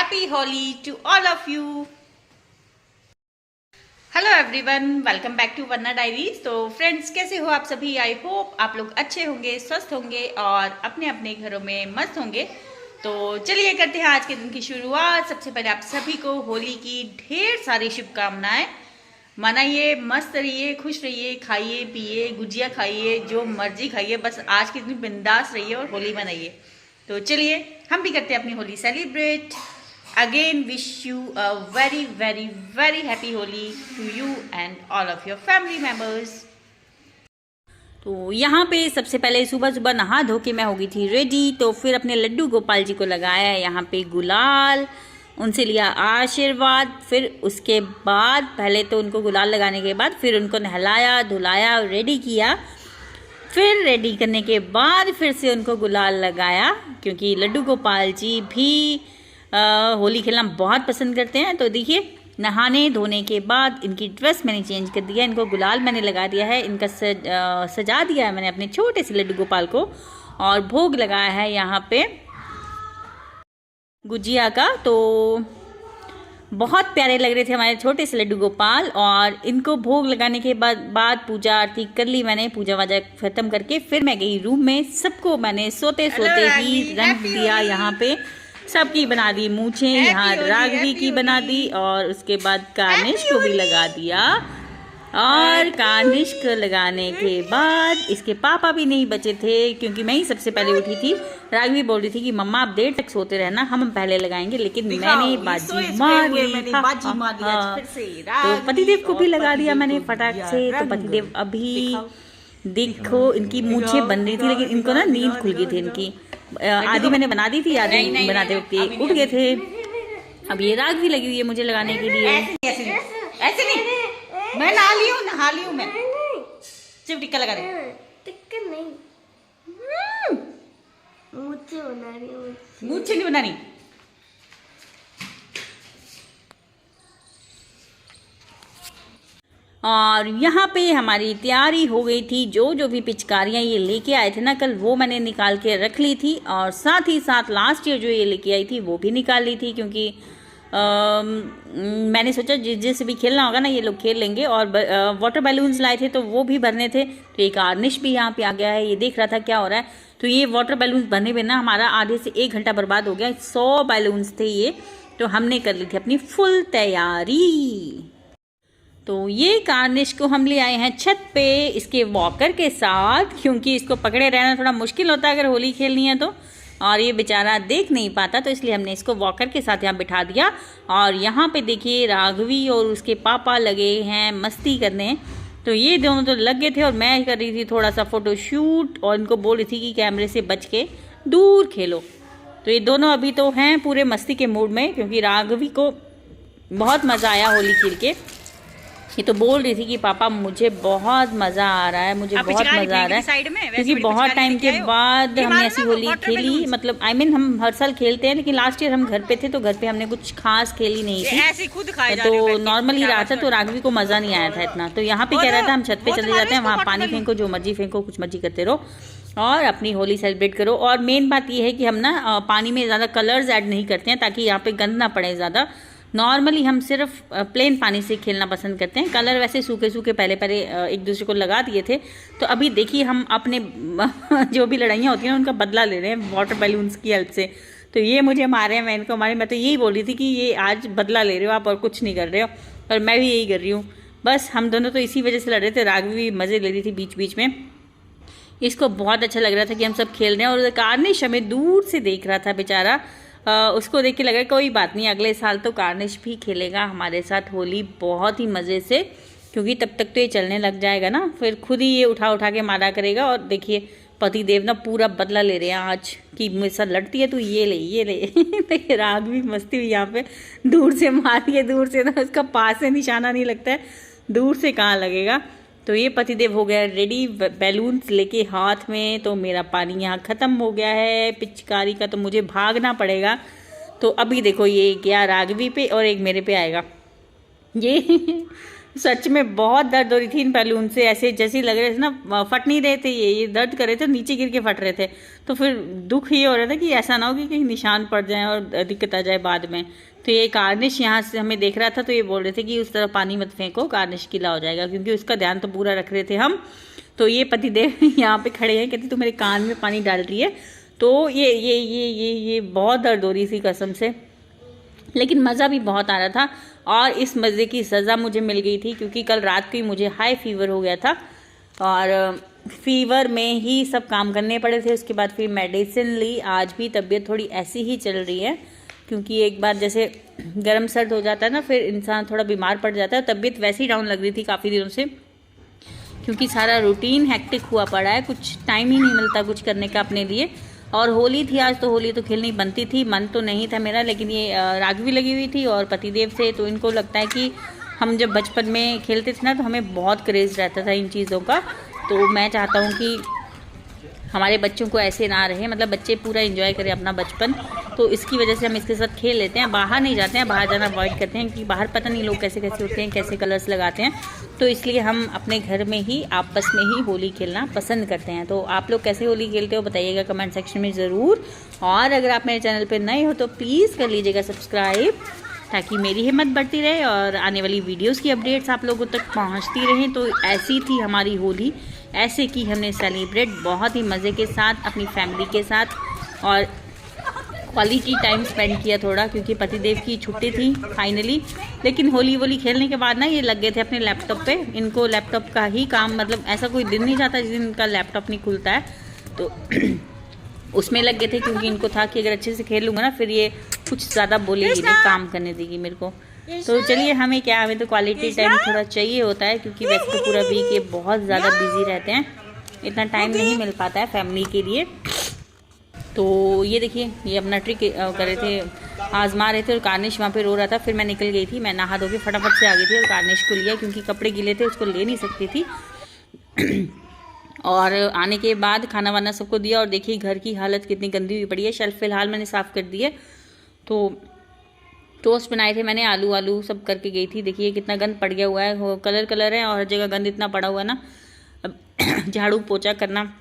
Happy Holi to all of you. Hello everyone, welcome back to Varna diaries. तो friends, कैसे हो आप सभी? आई होप आप लोग अच्छे होंगे, स्वस्थ होंगे और अपने अपने घरों में मस्त होंगे। तो चलिए करते हैं आज के दिन की शुरुआत। सबसे पहले आप सभी को होली की ढेर सारी शुभकामनाएं। मनाइए, मस्त रहिए, खुश रहिए, खाइए पिए, गुजिया खाइए, जो मर्जी खाइए, बस आज के दिन बिंदास रहिए और होली मनाइए। तो चलिए हम भी करते हैं अपनी Holi celebrate. Again wish you a very very very happy Holi to you and all of your family members. तो यहाँ पे सबसे पहले सुबह सुबह नहा धो के मैं हो गई थी रेडी। तो फिर अपने लड्डू गोपाल जी को लगाया यहाँ पे गुलाल, उनसे लिया आशीर्वाद। फिर उसके बाद पहले तो उनको गुलाल लगाने के बाद फिर उनको नहलाया धुलाया और रेडी किया। फिर रेडी करने के बाद फिर से उनको गुलाल लगाया, क्योंकि लड्डू गोपाल जी भी होली खेलना बहुत पसंद करते हैं। तो देखिए, नहाने धोने के बाद इनकी ड्रेस मैंने चेंज कर दिया, इनको गुलाल मैंने लगा दिया है, इनका सजा दिया है मैंने अपने छोटे से लड्डू गोपाल को। और भोग लगाया है यहाँ पे गुजिया का। तो बहुत प्यारे लग रहे थे हमारे छोटे से लड्डू गोपाल। और इनको भोग लगाने के बाद पूजा आरती कर ली मैंने। पूजा वाजा ख़त्म करके फिर मैं गई रूम में। सबको मैंने सोते सोते ही रंग दिया। यहाँ पे सबकी बना दी मूछें, यहाँ राघवी की बना दी और उसके बाद कार्निश को भी लगा दिया। और कार्निश को लगाने के बाद इसके पापा भी नहीं बचे थे, क्योंकि मैं ही सबसे पहले उठी थी। राघवी बोल रही थी कि मम्मा आप देर तक सोते रहना, हम पहले लगाएंगे, लेकिन मैंने बाजी मार ली। तो पतिदेव को भी लगा दिया मैंने फटाक से। तो पतिदेव अभी देखो, इनकी मूछें बन रही थी, लेकिन इनको ना नींद खुल गई थी इनकी। आधी मैंने बना दी थी, आधी बनाते वक्त उठ गए थे। अब ये राघवी लगी हुई है मुझे लगाने के लिए। ऐसे नहीं, मैं नहा ली हूँ मैं। सिर्फ टिक्का लगा दे। टिक्का नहीं, मूछें बना रही हूँ। मूछें नहीं बनानी। और यहाँ पे हमारी तैयारी हो गई थी। जो भी पिचकारियाँ ये लेके आए थे ना कल, वो मैंने निकाल के रख ली थी। और साथ ही साथ लास्ट ईयर जो ये लेके आई थी वो भी निकाल ली थी, क्योंकि मैंने सोचा जिससे भी खेलना होगा ना ये लोग खेल लेंगे। और वाटर बैलून्स लाए थे तो वो भी भरने थे। तो एक कार्निश भी यहाँ पे आ गया है, ये देख रहा था क्या हो रहा है। तो ये वाटर बैलून्स भरने में ना हमारा आधे से 1 घंटा बर्बाद हो गया। 100 बैलून्स थे ये। तो हमने कर ली थी अपनी फुल तैयारी। तो ये कार्निश को हम ले आए हैं छत पे इसके वॉकर के साथ, क्योंकि इसको पकड़े रहना थोड़ा मुश्किल होता है अगर होली खेलनी है तो। और ये बेचारा देख नहीं पाता, तो इसलिए हमने इसको वॉकर के साथ यहाँ बिठा दिया। और यहाँ पे देखिए राघवी और उसके पापा लगे हैं मस्ती करने। तो ये दोनों तो लग गए थे और मैं कर रही थी थोड़ा सा फ़ोटो शूट, और इनको बोल रही थी कि कैमरे से बच के दूर खेलो। तो ये दोनों अभी तो हैं पूरे मस्ती के मूड में, क्योंकि राघवी को बहुत मज़ा आया होली खेल के। ये तो बोल रही थी कि पापा मुझे बहुत मज़ा आ रहा है, मुझे बहुत मज़ा आ रहा है, क्योंकि बहुत टाइम के बाद हमने ऐसी होली खेली। मतलब हम हर साल खेलते हैं, लेकिन लास्ट ईयर हम घर पे थे तो घर पे हमने कुछ खास खेली नहीं थी। तो नॉर्मल ही रहा था, तो राघवी को मज़ा नहीं आया था इतना। तो यहाँ पे कह रहा था हम छत पे चले जाते हैं, वहाँ पानी फेंको, जो मर्जी फेंको, कुछ मर्जी करते रहो और अपनी होली सेलिब्रेट करो। और मेन बात ये है कि हम ना पानी में ज़्यादा कलर्स ऐड नहीं करते हैं, ताकि यहाँ पे गंद ना पड़े ज़्यादा। नॉर्मली हम सिर्फ प्लेन पानी से खेलना पसंद करते हैं। कलर वैसे सूखे सूखे पहले एक दूसरे को लगा दिए थे। तो अभी देखिए हम अपने जो भी लड़ाइयाँ होती हैं उनका बदला ले रहे हैं वाटर बैलून्स की हेल्प से। तो ये मुझे मारे हैं, मैं इनको मारे। मैं तो यही बोल रही थी कि ये आज बदला ले रहे हो आप और कुछ नहीं कर रहे हो, और मैं भी यही कर रही हूँ। बस हम दोनों तो इसी वजह से लड़ रहे थे। राघवी मज़े ले रही थी बीच बीच में, इसको बहुत अच्छा लग रहा था कि हम सब खेल रहे हैं। और कार्निश हमें दूर से देख रहा था बेचारा। उसको देख के लगा कोई बात नहीं, अगले साल तो कार्निश भी खेलेगा हमारे साथ होली बहुत ही मज़े से, क्योंकि तब तक तो ये चलने लग जाएगा ना, फिर खुद ही ये उठा के मारा करेगा। और देखिए पतिदेव ना पूरा बदला ले रहे हैं आज कि मेरे साथ लड़ती है तू, ये ले देखिए राघवी मस्ती हुई यहाँ पे दूर से मारी है। दूर से ना उसका पास से निशाना नहीं लगता है, दूर से कहाँ लगेगा। तो ये पतिदेव हो गया रेडी बैलून्स लेके हाथ में। तो मेरा पानी यहाँ ख़त्म हो गया है पिचकारी का, तो मुझे भागना पड़ेगा। तो अभी देखो ये गया राघवी पे और एक मेरे पे आएगा। ये सच में बहुत दर्द हो रही थी इन बैलून से, ऐसे जैसे लग रहे थे ना फट नहीं रहे थे, ये दर्द कर रहे थे, नीचे गिर के फट रहे थे। तो फिर दुख ये हो रहा था कि ऐसा ना हो कि कहीं निशान पड़ जाए और दिक्कत आ जाए बाद में। तो ये कार्निश यहाँ से हमें देख रहा था, तो ये बोल रहे थे कि उस तरफ पानी मत फेंको, कार्निश गीला हो जाएगा, क्योंकि उसका ध्यान तो पूरा रख रहे थे हम। तो ये पतिदेव यहाँ पे खड़े हैं, कहती तू मेरे कान में पानी डाल रही है। तो ये बहुत दर्द हो रही थी कसम से, लेकिन मज़ा भी बहुत आ रहा था। और इस मज़े की सज़ा मुझे मिल गई थी, क्योंकि कल रात को ही मुझे हाई फीवर हो गया था और फीवर में ही सब काम करने पड़े थे। उसके बाद फिर मेडिसिन ली। आज भी तबीयत थोड़ी ऐसी ही चल रही है, क्योंकि एक बार जैसे गर्म सर्द हो जाता है ना, फिर इंसान थोड़ा बीमार पड़ जाता है। तबीयत वैसे ही डाउन लग रही थी काफ़ी दिनों से, क्योंकि सारा रूटीन हेक्टिक हुआ पड़ा है, कुछ टाइम ही नहीं मिलता कुछ करने का अपने लिए। और होली थी आज, तो होली तो खेलनी बनती थी, मन तो नहीं था मेरा, लेकिन ये राघवी लगी हुई थी और पतिदेव से, तो इनको लगता है कि हम जब बचपन में खेलते थे ना, तो हमें बहुत क्रेज़ रहता था इन चीज़ों का। तो मैं चाहता हूँ कि हमारे बच्चों को ऐसे ना रहे, मतलब बच्चे पूरा एंजॉय करें अपना बचपन। तो इसकी वजह से हम इसके साथ खेल लेते हैं, बाहर नहीं जाते हैं, बाहर जाना अवॉइड करते हैं, कि बाहर पता नहीं लोग कैसे कैसे होते हैं, कैसे कलर्स लगाते हैं। तो इसलिए हम अपने घर में ही आपस में ही होली खेलना पसंद करते हैं। तो आप लोग कैसे होली खेलते हो बताइएगा कमेंट सेक्शन में ज़रूर। और अगर आप मेरे चैनल पर नए हो तो प्लीज़ कर लीजिएगा सब्सक्राइब, ताकि मेरी हिम्मत बढ़ती रहे और आने वाली वीडियोस की अपडेट्स आप लोगों तक पहुंचती रहें। तो ऐसी थी हमारी होली, ऐसे की हमने सेलिब्रेट बहुत ही मज़े के साथ अपनी फैमिली के साथ, और क्वालिटी टाइम स्पेंड किया थोड़ा, क्योंकि पतिदेव की छुट्टी थी फाइनली। लेकिन होली खेलने के बाद ना ये लग गए थे अपने लैपटॉप पे। इनको लैपटॉप का ही काम, मतलब ऐसा कोई दिन नहीं जाता जिस दिन इनका लैपटॉप नहीं खुलता है, तो उसमें लग गए थे, क्योंकि इनको था कि अगर अच्छे से खेल लूँगा ना, फिर ये कुछ ज़्यादा बोलेगी नहीं, काम करने देगी मेरे को। तो चलिए, हमें क्या, हमें तो क्वालिटी टाइम थोड़ा चाहिए होता है, क्योंकि वैसे तो पूरा वीक ये बहुत ज़्यादा बिजी रहते हैं, इतना टाइम नहीं मिल पाता है फैमिली के लिए। तो ये देखिए, ये अपना ट्रिक कर रहे थे, आजमा रहे थे, और कार्निश वहाँ पे रो रहा था। फिर मैं निकल गई थी, मैं नहा धो के फटाफट से आ गई थी और कार्निश को लिया, क्योंकि कपड़े गीले थे, उसको ले नहीं सकती थी। और आने के बाद खाना वाना सबको दिया, और देखिए घर की हालत कितनी गंदी हुई पड़ी है। शेल्फ फिलहाल मैंने साफ़ कर दी है। तो टोस्ट बनाए थे मैंने, आलू सब करके गई थी। देखिए कितना गंद पड़ गया हुआ है, वो कलर है और हर जगह गंद इतना पड़ा हुआ है ना। अब झाड़ू पोछा करना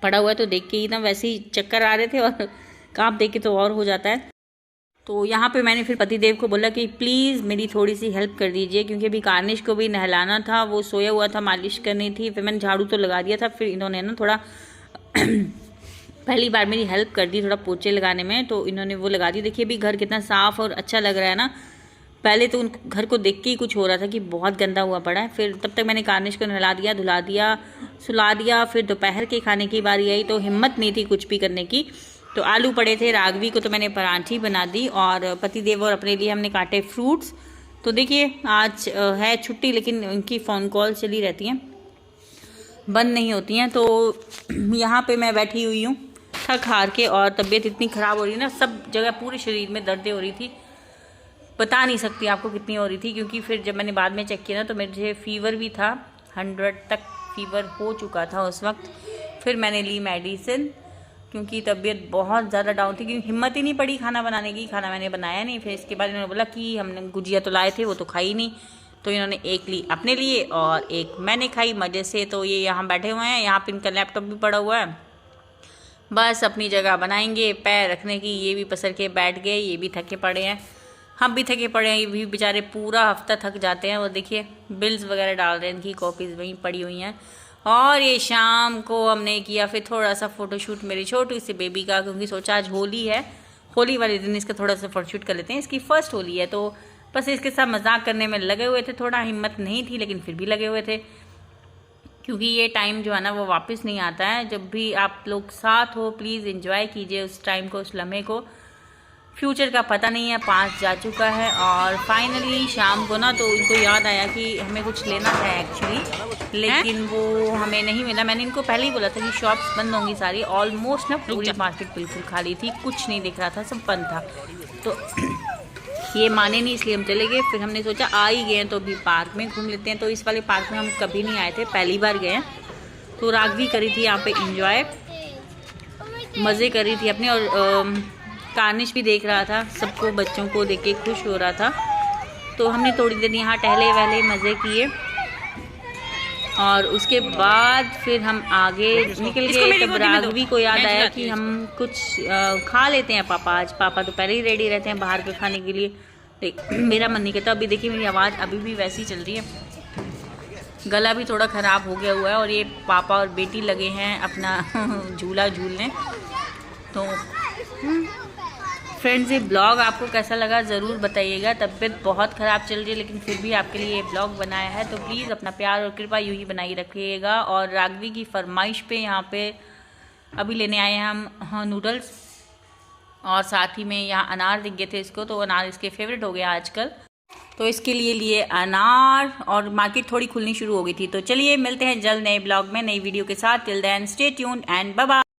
पड़ा हुआ है, तो देख के ही ना वैसे ही चक्कर आ रहे थे, और काम देख के तो और हो जाता है। तो यहाँ पे मैंने फिर पतिदेव को बोला कि प्लीज़ मेरी थोड़ी सी हेल्प कर दीजिए, क्योंकि अभी कार्निश को भी नहलाना था, वो सोया हुआ था, मालिश करनी थी। फिर मैंने झाड़ू तो लगा दिया था, फिर इन्होंने ना थोड़ा पहली बार मेरी हेल्प कर दी थोड़ा पोछे लगाने में, तो इन्होंने वो लगा दी। देखिए अभी घर कितना साफ़ और अच्छा लग रहा है ना। पहले तो उन घर को देख के ही कुछ हो रहा था कि बहुत गंदा हुआ पड़ा है। फिर तब तक मैंने कार्निश को नहला दिया, धुला दिया, सुला दिया। फिर दोपहर के खाने की बारी आई, तो हिम्मत नहीं थी कुछ भी करने की। तो आलू पड़े थे, राघवी को तो मैंने परांठी बना दी, और पतिदेव और अपने लिए हमने काटे फ्रूट्स। तो देखिए आज है छुट्टी, लेकिन उनकी फ़ोन कॉल चली रहती हैं, बंद नहीं होती हैं। तो यहाँ पे मैं बैठी हुई हूँ थक हार के, और तबीयत इतनी ख़राब हो रही है ना, सब जगह पूरे शरीर में दर्दें हो रही थी, बता नहीं सकती आपको कितनी हो रही थी। क्योंकि फिर जब मैंने बाद में चेक किया ना, तो मुझे फ़ीवर भी था, 100 तक फ़ीवर हो चुका था उस वक्त। फिर मैंने ली मेडिसिन, क्योंकि तबीयत बहुत ज़्यादा डाउन थी, क्योंकि हिम्मत ही नहीं पड़ी खाना बनाने की। खाना मैंने बनाया नहीं। फिर इसके बाद इन्होंने बोला कि हमने गुजिया तो लाए थे, वो तो खाई नहीं, तो इन्होंने एक ली अपने लिए और एक मैंने खाई मज़े से। तो ये यहाँ बैठे हुए हैं, यहाँ पर इनका लैपटॉप भी पड़ा हुआ है, बस अपनी जगह बनाएंगे पैर रखने की। ये भी पसर के बैठ गए, ये भी थके पड़े हैं, हम भी थके पड़े हैं, ये भी बेचारे पूरा हफ्ता थक जाते हैं। वो देखिए बिल्स वगैरह डाल रहे हैं, इनकी कॉपीज़ वहीं पड़ी हुई हैं। और ये शाम को हमने किया फिर थोड़ा सा फ़ोटोशूट मेरी छोटी सी बेबी का, क्योंकि सोचा आज होली है, होली वाले दिन इसका थोड़ा सा फ़ोटोशूट कर लेते हैं। इसकी फ़र्स्ट होली है, तो बस इसके साथ मजाक करने में लगे हुए थे। थोड़ा हिम्मत नहीं थी, लेकिन फिर भी लगे हुए थे, क्योंकि ये टाइम जो है ना वो वापस नहीं आता है। जब भी आप लोग साथ हो, प्लीज़ एंजॉय कीजिए उस टाइम को, उस लम्हे को। फ्यूचर का पता नहीं है, 5 जा चुका है। और फाइनली शाम को ना, तो इनको याद आया कि हमें कुछ लेना था एक्चुअली, लेकिन वो हमें नहीं मिला। मैंने इनको पहले ही बोला था कि शॉप्स बंद होंगी सारी, ऑलमोस्ट ना पूरी मार्केट बिल्कुल खाली थी, कुछ नहीं दिख रहा था, सब बंद था। तो ये माने नहीं, इसलिए हम चले गए। फिर हमने सोचा आ ही गए हैं तो अभी पार्क में घूम लेते हैं। तो इस वाले पार्क में हम कभी नहीं आए थे, पहली बार गए हैं। तो राघवी करी थी यहाँ पे इंजॉय, मज़े कर रही थी अपने, और कार्निश भी देख रहा था, सबको बच्चों को देख के खुश हो रहा था। तो हमने थोड़ी देर यहाँ टहले वहले मज़े किए और उसके बाद फिर हम आगे निकल गए। तब राघवी को याद आया कि हम कुछ खा लेते हैं पापा आज। पापा तो पहले ही रेडी रहते हैं बाहर के खाने के लिए। देख मेरा मन नहीं करता। अभी देखिए मेरी आवाज़ अभी भी वैसी चल रही है, गला भी थोड़ा ख़राब हो गया हुआ है। और ये पापा और बेटी लगे हैं अपना झूला झूलने। तो फ्रेंड्स, ये ब्लॉग आपको कैसा लगा ज़रूर बताइएगा। तबीयत बहुत ख़राब चल रही है लेकिन फिर भी आपके लिए ये ब्लॉग बनाया है, तो प्लीज़ अपना प्यार और कृपा यूँ ही बनाई रखिएगा। और राघवी की फरमाइश पे यहाँ पे अभी लेने आए हैं हम नूडल्स, और साथ ही में यहाँ अनार दिख गए थे इसको, तो अनार इसके फेवरेट हो गया आजकल, तो इसके लिए अनार। और मार्केट थोड़ी खुलनी शुरू हो गई थी। तो चलिए मिलते हैं जल्द नए ब्लॉग में नई वीडियो के साथ। Till then stay tuned and bye bye.